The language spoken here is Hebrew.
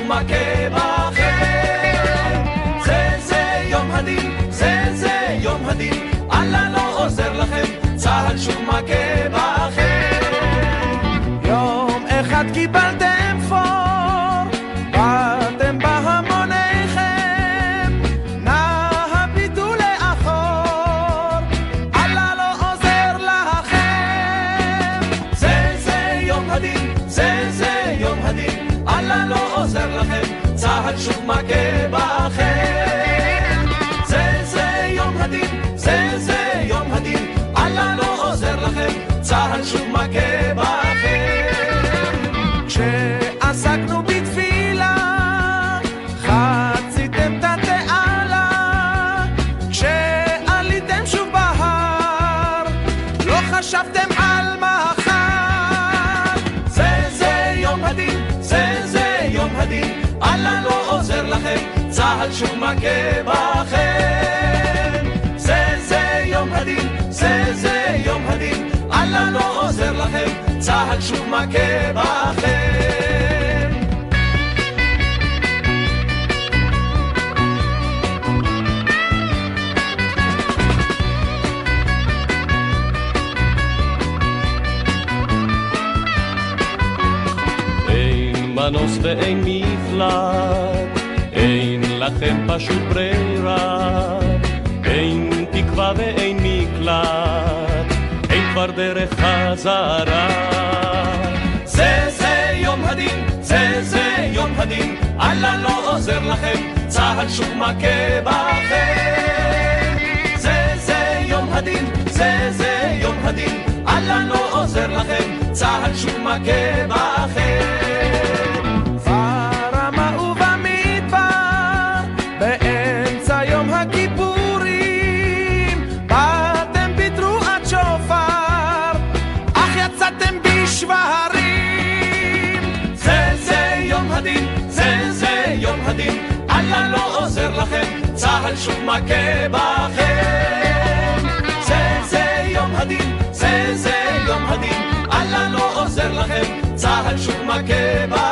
מכה בכם. זה יום הדין, זה יום הדין, אללה לא עוזר לכם, צהל שוב מכה בכם. יום אחד קיבלתם פור, באתם בהמוניכם, נא הביטו לאחור, אללה לא עוזר לכם. זה יום הדין, זה יום הדין, אללה לא עוזר לכם, צהל שוב מכה בכם. זה יום הדין, זה יום הדין, אללה לא עוזר לכם, צהל שוב מכה בכם. כשעסקנו בתפילה חציתם את התעלה, כשעליתם שוב בהר לא חשבתם על מחר. זה יום הדין, זה יום הדין, אללה לא עוזר לכם, צהל שוב מכה בכם. זה יום הדין, זה יום הדין, אללה לא עוזר לכם, צהל שוב מכה בכם. אין מנוס ואין מפלט, אין לכם פשוט ברירה, אין תקווה ואין מקלט, אין כבר דרך חזרה. זה יום הדין, זה יום הדין, אללה לא עוזר לכם, צהל שוב מכה בכם. זה יום הדין, זה יום הדין, אללה לא עוזר לכם, צהל שוב מכה בכם. ברמה ובמדבר, באמצע יום הכיפורים, באתם בתרועת שופר, אך יצאתם בשברים. זה יום הדין, זה יום הדין, אללה לא עוזר לכם, צהל שוב מכה בכם. זה יום הדין, זה יום הדין, אללה לא עוזר לכם, צהל שוב מכה בכם.